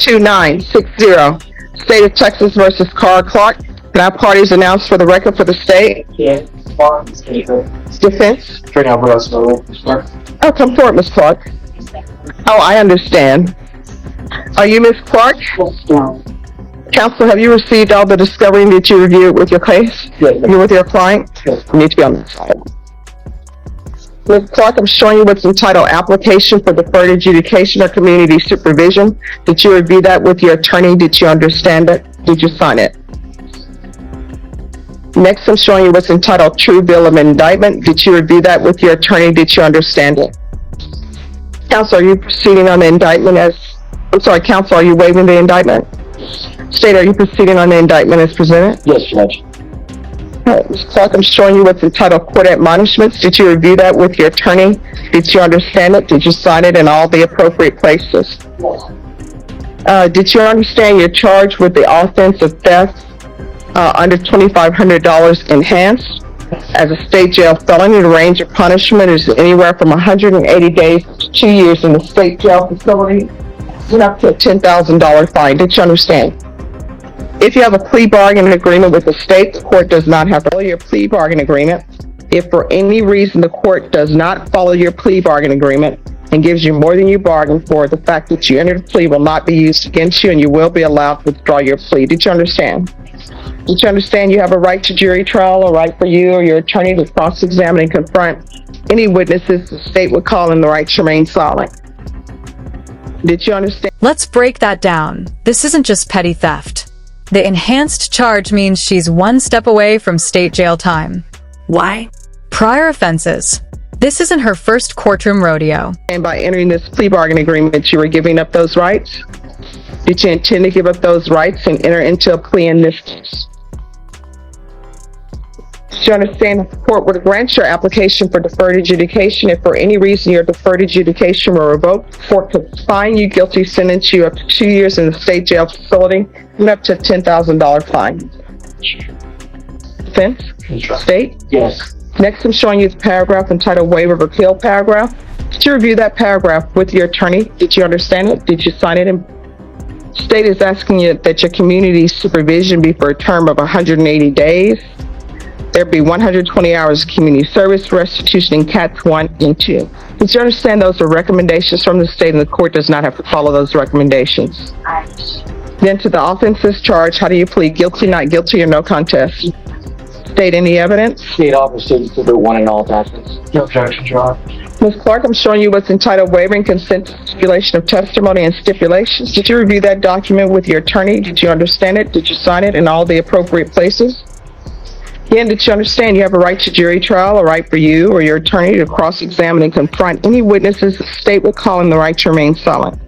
2960. State of Texas versus Carl Clark. Can our parties announce for the record for the state? Yes. Defense? Oh, come forward, Ms. Clark. Oh, I understand. Are you Ms. Clark? No. Counsel, have you received all the discovery that you reviewed with your case? Yes. You with your client? Yes. You need to be on the side. Ms. Clark, I'm showing you what's entitled Application for Deferred Adjudication or Community Supervision. Did you review that with your attorney? Did you understand it? Did you sign it? Next, I'm showing you what's entitled True Bill of Indictment. Did you review that with your attorney? Did you understand it? Counsel, are you proceeding on the indictment counsel, are you waiving the indictment? State, are you proceeding on the indictment as presented? Yes, Judge. All right, Ms. Clark, I'm showing you what's entitled Court Admonishments. Did you review that with your attorney? Did you understand it? Did you sign it in all the appropriate places? Yes. Did you understand you're charged with the offense of theft under $2,500 enhanced? As a state jail felony, the range of punishment is anywhere from 180 days to 2 years in the state jail facility and up to a $10,000 fine. Did you understand? If you have a plea bargaining agreement with the state, the court does not have to follow your plea bargaining agreement. If for any reason the court does not follow your plea bargaining agreement and gives you more than you bargained for, the fact that you entered a plea will not be used against you and you will be allowed to withdraw your plea. Did you understand? Did you understand you have a right to jury trial, a right for you or your attorney to cross-examine and confront any witnesses the state would call in the right to remain silent? Did you understand? Let's break that down. This isn't just petty theft. The enhanced charge means she's one step away from state jail time. Why? Prior offenses. This isn't her first courtroom rodeo. And by entering this plea bargaining agreement, you were giving up those rights? Did you intend to give up those rights and enter into a plea in this case? Did you understand that the court would grant your application for deferred adjudication if for any reason your deferred adjudication were revoked? The court could find you guilty, sentence you up to 2 years in the state jail facility, and up to a $10,000 fine. Defense? State? Yes. Next, I'm showing you the paragraph entitled Waiver of Appeal paragraph. Did you review that paragraph with your attorney? Did you understand it? Did you sign it? State is asking you that your community supervision be for a term of 180 days. There'd be 120 hours of community service, restitution in Cats 1 and 2. Did you understand those are recommendations from the state and the court does not have to follow those recommendations? Then to the offenses charged, how do you plead? Guilty, not guilty, or no contest? State, any evidence? State officer Exhibit 1 and all attachments. No objection, Your Honor. Ms. Clark, I'm showing you what's entitled Waiving Consent to Stipulation of Testimony and Stipulations. Did you review that document with your attorney? Did you understand it? Did you sign it in all the appropriate places? Again, did you understand you have a right to jury trial, a right for you or your attorney to cross-examine and confront any witnesses the state would call in the right to remain silent?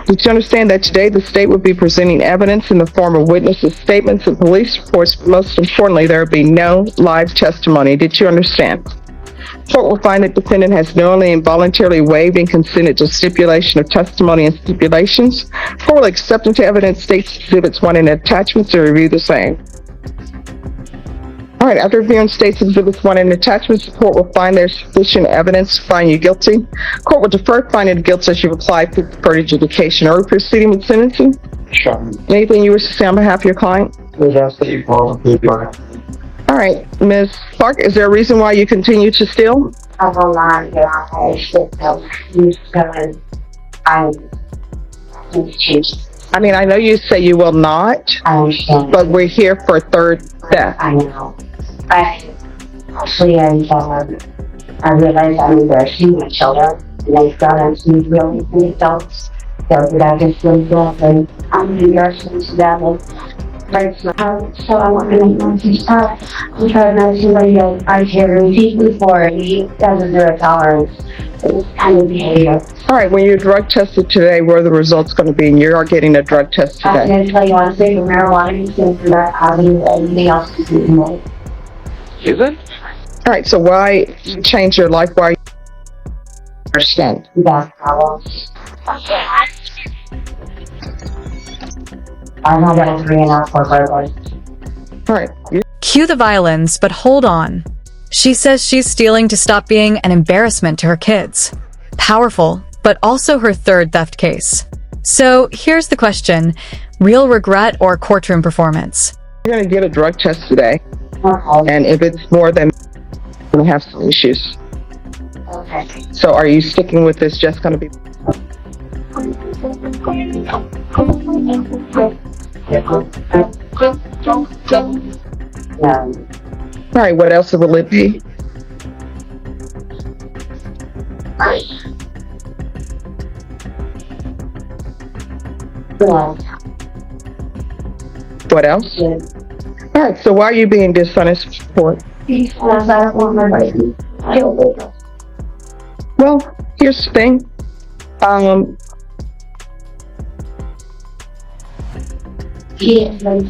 Did you understand that today the state would be presenting evidence in the form of witnesses' statements and police reports, but most importantly, there would be no live testimony? Did you understand? Court will find that defendant has knowingly and voluntarily waived and consented to stipulation of testimony and stipulations. Court will accept into evidence states exhibits 1 and attachments to review the same. All right, after reviewing states exhibits 1 and attachments, the court will find there's sufficient evidence to find you guilty. Court will defer finding of guilt as you've applied for deferred adjudication. Are we proceeding with sentencing? Sure. Anything you wish to say on behalf of your client? Please ask that you follow the plea bargain. All right, Ms. Clark, is there a reason why you continue to steal? I will not get on my shit though. He's going, he's changed. I mean, I know you say you will not, I understand. but we're here for third theft. I know. Actually, I realized I'm embarrassing my children, and I thought I was really the adults. So that I just feel bad, and I'm embarrassing to them. And breaks my heart. So I want to make my stop. I'm trying not to somebody that I hear receive before, and he doesn't do a tolerance. It's kind of behavior. All right, when you're drug tested today, where are the results going to be? And you are getting a drug test I'm today. going to tell you honestly, for marijuana, you can do that, anything else is more. Is it? All right, so why you change your life? Why you understand? Back problems. I'm not going to 3.5 for burglars. All right. Cue the violins, but hold on. She says she's stealing to stop being an embarrassment to her kids. Powerful, but also her third theft case. So here's the question. Real regret or courtroom performance? You're going to get a drug test today, Okay. and if it's more than, you're going to have some issues. Okay. So are you sticking with this just going to be? No. All right, what else will it be? Well, What else? yeah. All right, so why are you being dishonest with court? Because I don't want my baby. I don't think so. Well, here's the thing. Yes, that's,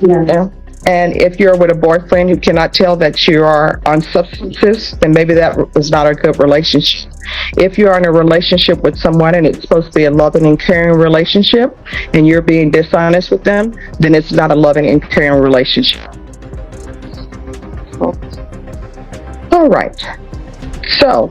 Yeah. And if you're with a boyfriend who cannot tell that you are on substances, then maybe that is not a good relationship. If you're in a relationship with someone and it's supposed to be a loving and caring relationship, and you're being dishonest with them, then it's not a loving and caring relationship. All right. So,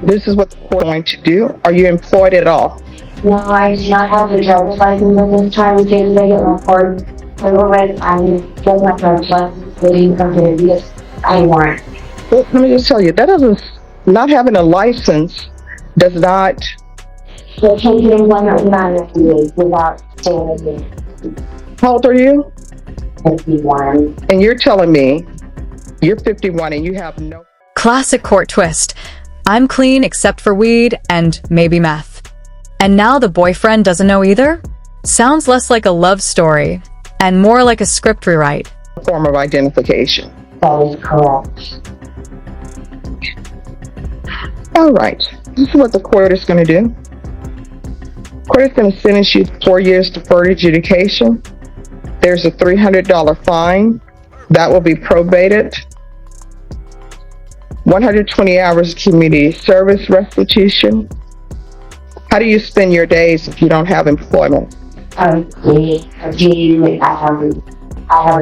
this is what the court is going to do. Are you employed at all? No, I do not have a driver's license at this time. Didn't make it report. I will wait. I get my driver's license. They didn't come to it because I want. Well, let me just tell you, that doesn't, not having a license does not, They can't get employment without me without saying anything. how old are you? 51. And you're telling me you're 51 and you have no. Classic court twist. I'm clean except for weed and maybe meth. And now the boyfriend doesn't know either? Sounds less like a love story and more like a script rewrite. Form of identification. That is correct. All right. This is what the court is going to do. Court is going to sentence you to 4 years deferred adjudication. There's a $300 fine. That will be probated. 120 hours community service restitution. How do you spend your days if you don't have employment? I have a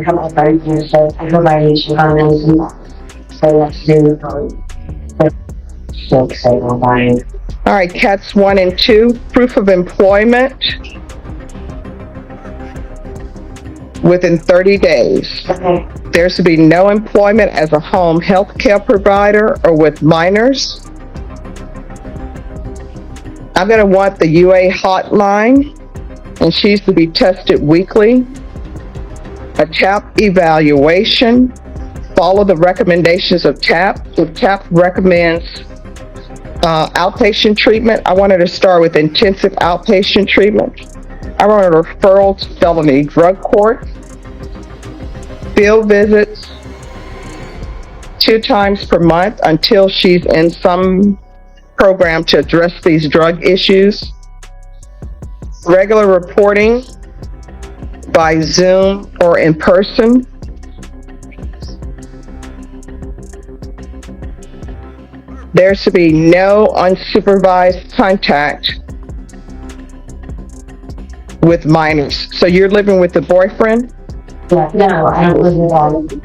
couple of friends here, so I go by each one of so that's super fun. So excited about it. All right, cats 1 and 2, proof of employment within 30 days. Okay. There's to be no employment as a home health care provider or with minors. I'm going to want the UA hotline, and she's to be tested weekly. A TAP evaluation. Follow the recommendations of TAP. If TAP recommends outpatient treatment, I want her to start with intensive outpatient treatment. I want a referral to felony drug court. Field visits 2 times per month until she's in some program to address these drug issues. Regular reporting by Zoom or in person. There should be no unsupervised contact with minors. So you're living with the boyfriend? Yeah, no, I don't live with them.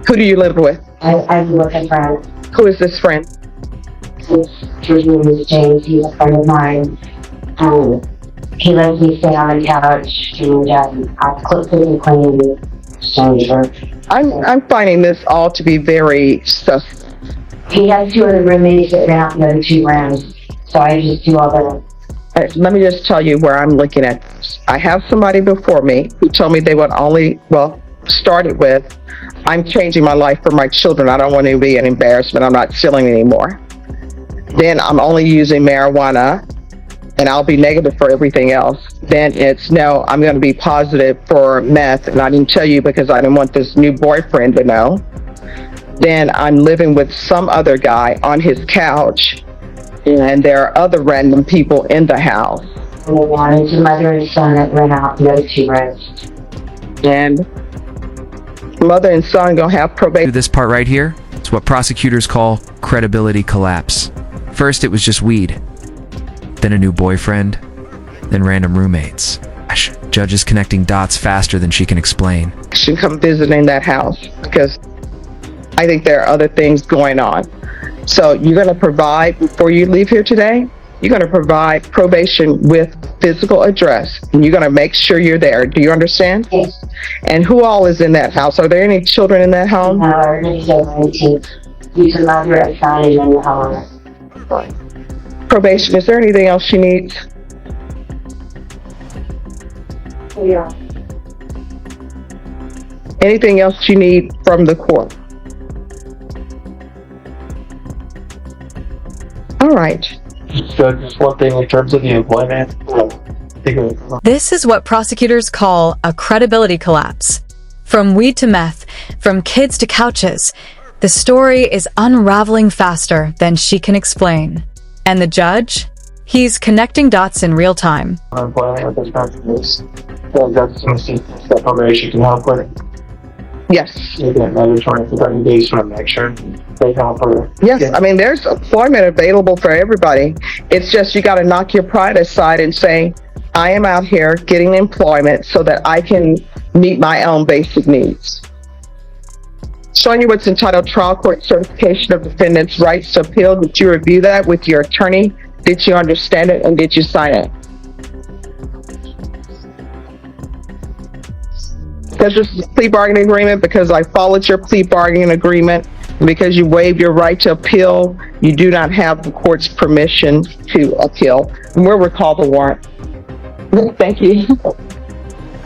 Who do you live with? I live with a friend. Who is this friend? His name is James. He's a friend of mine. He lets me stay on the couch, and I quickly clean stranger. I'm finding this all to be very suspect. He has 2 other roommates that rent out the other 2 rooms, so I just do all the. Let me just tell you where I'm looking at this. I have somebody before me who told me they would only, started with, I'm changing my life for my children. I don't want to be an embarrassment. I'm not stealing anymore. Then I'm only using marijuana and I'll be negative for everything else. Then it's no, I'm going to be positive for meth, and I didn't tell you because I didn't want this new boyfriend to know. Then I'm living with some other guy on his couch, and there are other random people in the house. And then it's a mother and son that rent out the other 2 rooms. And mother and son gonna have probation. This part right here, it's what prosecutors call credibility collapse. First, it was just weed. Then a new boyfriend. Then random roommates. Gosh, judge is connecting dots faster than she can explain. Should come visiting that house because I think there are other things going on. So you're going to provide, before you leave here today, you're going to provide probation with physical address, and you're going to make sure you're there. Do you understand? Yes. And who all is in that house? Are there any children in that home? Our team. Use a mother outside and in the home. Probation, is there anything else she needs? Yeah. Anything else you need from the court? All right. Just one thing in terms of the employment. This is what prosecutors call a credibility collapse. From weed to meth, from kids to couches, the story is unraveling faster than she can explain. And the judge? He's connecting dots in real time. Unemployment with this practice. That's something that probation can help with. Yes. You get mandatory for 30 days to make sure they help her. Yes, I mean, there's employment available for everybody. It's just you got to knock your pride aside and say, I am out here getting employment so that I can meet my own basic needs. Showing you what's entitled Trial Court Certification of Defendant's Rights to Appeal. Did you review that with your attorney? Did you understand it, and did you sign it? Because this is a plea bargaining agreement, because I followed your plea bargaining agreement, because you waived your right to appeal, you do not have the court's permission to appeal. And we'll recall the warrant. Thank you. All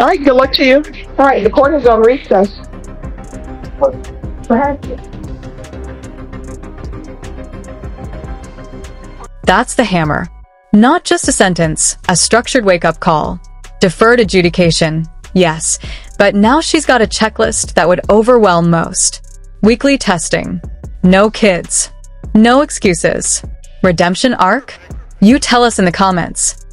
right, good luck to you. All right, the court is on recess. Go ahead. That's the hammer. Not just a sentence, a structured wake-up call. Deferred adjudication, yes, but now she's got a checklist that would overwhelm most. Weekly testing. No kids. No excuses. Redemption arc? You tell us in the comments.